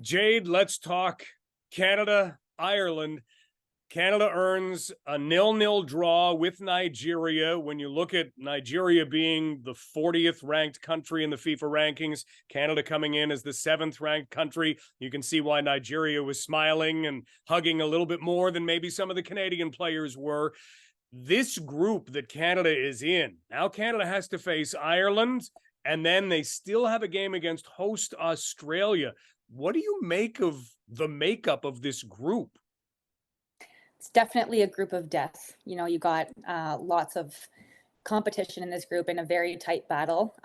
Jade, let's talk Canada, Ireland. Canada earns a 0-0 draw with Nigeria. When you look at Nigeria being the 40th ranked country in the FIFA rankings, Canada coming in as the 7th ranked country, you can see why Nigeria was smiling and hugging a little bit more than maybe some of the Canadian players were. This group that Canada is in, now Canada has to face Ireland, and then they still have a game against host Australia. What do you make of the makeup of this group? It's definitely a group of death. You got lots of competition in this group in a very tight battle,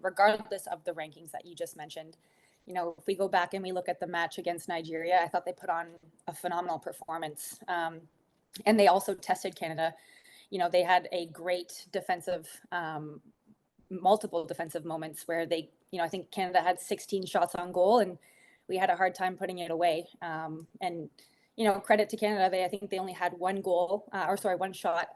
regardless of the rankings that you just mentioned. If we go back and we look at the match against Nigeria, I thought they put on a phenomenal performance. And they also tested Canada. They had a great defensive, multiple defensive moments where I think Canada had 16 shots on goal and we had a hard time putting it away. And credit to Canada. I think they only had one shot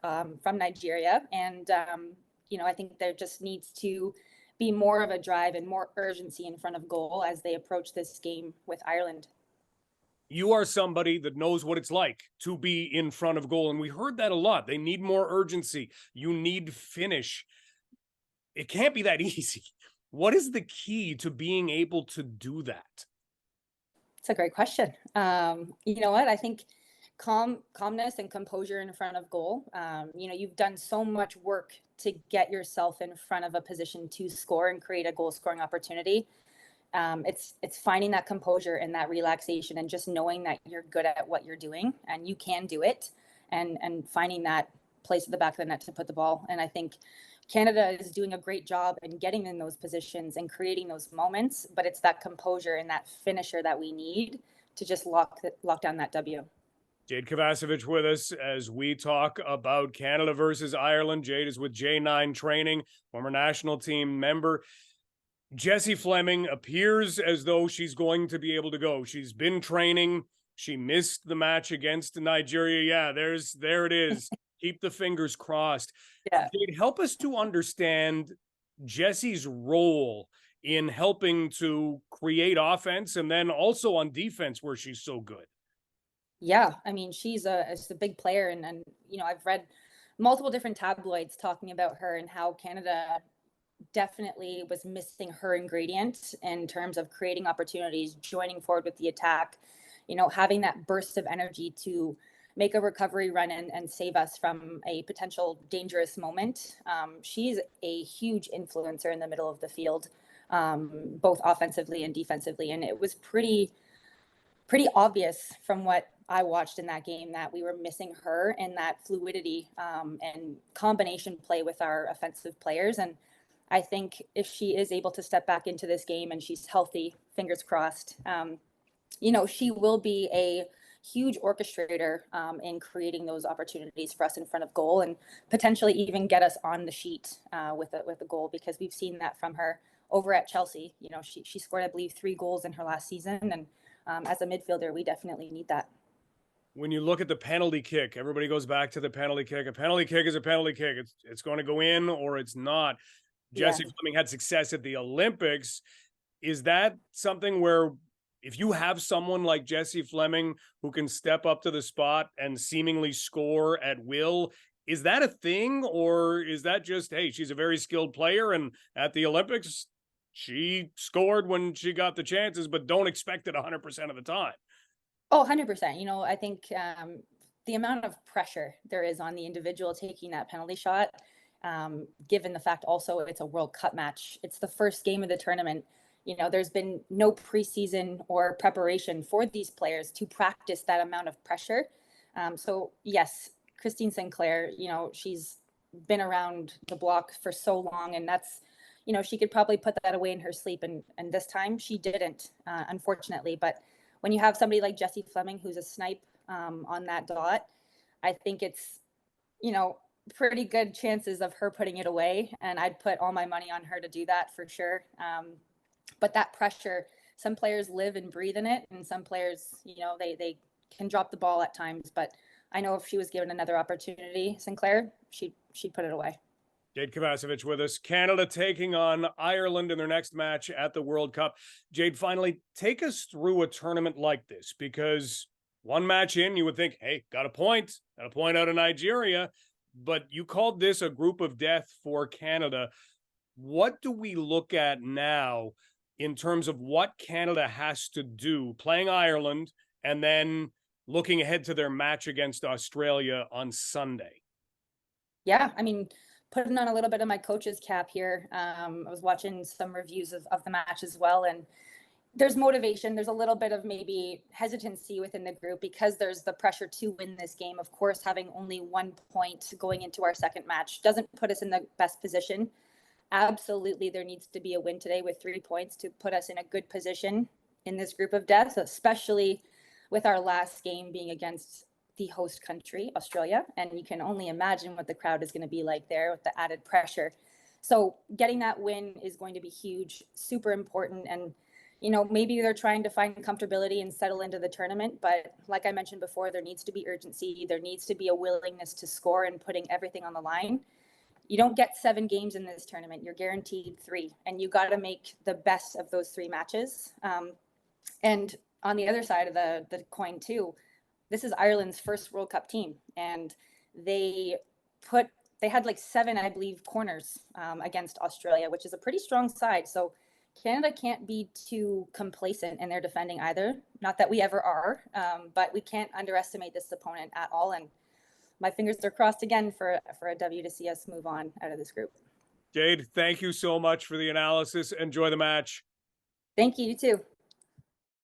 from Nigeria. And, I think there just needs to be more of a drive and more urgency in front of goal as they approach this game with Ireland. You are somebody that knows what it's like to be in front of goal. And we heard that a lot. They need more urgency. You need finish. It can't be that easy. What is the key to being able to do that? It's a great question. You know what? I think calmness and composure in front of goal. You've done so much work to get yourself in front of a position to score and create a goal scoring opportunity. It's finding that composure and that relaxation and just knowing that you're good at what you're doing and you can do it, and finding that place at the back of the net to put the ball. And I think Canada is doing a great job in getting in those positions and creating those moments, but it's that composure and that finisher that we need to just lock down that W. Jade Kovacevic with us as we talk about Canada versus Ireland. Jade is with J9 Training, former national team member. Jessie Fleming appears as though she's going to be able to go. She's been training. She missed the match against Nigeria. Yeah, there it is. Keep the fingers crossed. Yeah. Jade, help us to understand Jessie's role in helping to create offense and then also on defense where she's so good. Yeah, I mean, she's a big player, and I've read multiple different tabloids talking about her and how Canada definitely was missing her ingredient in terms of creating opportunities, joining forward with the attack, having that burst of energy to make a recovery run and save us from a potential dangerous moment. She's a huge influencer in the middle of the field, both offensively and defensively. And it was pretty obvious from what I watched in that game that we were missing her and that fluidity and combination play with our offensive players. And I think if she is able to step back into this game and she's healthy, fingers crossed, she will be a huge orchestrator in creating those opportunities for us in front of goal and potentially even get us on the sheet with a goal, because we've seen that from her over at Chelsea. She scored, I believe, 3 goals in her last season. And as a midfielder, we definitely need that. When you look at the penalty kick, everybody goes back to the penalty kick. A penalty kick is a penalty kick. It's going to go in or it's not. Jessie Fleming had success at the Olympics. Is that something where if you have someone like Jessie Fleming who can step up to the spot and seemingly score at will, is that a thing? Or is that just, hey, she's a very skilled player and at the Olympics, she scored when she got the chances, but don't expect it 100% of the time? Oh, 100%. I think the amount of pressure there is on the individual taking that penalty shot, given the fact also it's a World Cup match, it's the first game of the tournament. There's been no preseason or preparation for these players to practice that amount of pressure. So yes, Christine Sinclair, she's been around the block for so long, and that's, she could probably put that away in her sleep. And this time she didn't, unfortunately. But when you have somebody like Jessie Fleming, who's a snipe on that dot, I think it's, pretty good chances of her putting it away. And I'd put all my money on her to do that for sure. But that pressure, some players live and breathe in it, and some players, they can drop the ball at times. But I know if she was given another opportunity, Sinclair, she'd put it away. Jade Kovacevic with us. Canada taking on Ireland in their next match at the World Cup. Jade, finally, take us through a tournament like this, because one match in, you would think, hey, got a point out of Nigeria, but you called this a group of death for Canada. What do we look at now in terms of what Canada has to do playing Ireland and then looking ahead to their match against Australia on Sunday? Yeah, I mean, putting on a little bit of my coach's cap here. I was watching some reviews of the match as well, and there's motivation. There's a little bit of maybe hesitancy within the group because there's the pressure to win this game. Of course, having only 1 point going into our second match doesn't put us in the best position. Absolutely, there needs to be a win today with 3 points to put us in a good position in this group of death, especially with our last game being against the host country, Australia. And you can only imagine what the crowd is going to be like there with the added pressure. So getting that win is going to be huge, super important. And, you know, maybe they're trying to find comfortability and settle into the tournament. But like I mentioned before, there needs to be urgency. There needs to be a willingness to score and putting everything on the line. You don't get 7 games in this tournament. You're guaranteed 3. And you got to make the best of those 3 matches. And on the other side of the coin, too, this is Ireland's first World Cup team, and they had like 7, I believe, corners against Australia, which is a pretty strong side. So Canada can't be too complacent in their defending either. Not that we ever are, but we can't underestimate this opponent at all. And my fingers are crossed again for a W to see us move on out of this group. Jade, thank you so much for the analysis. Enjoy the match. Thank you, you too.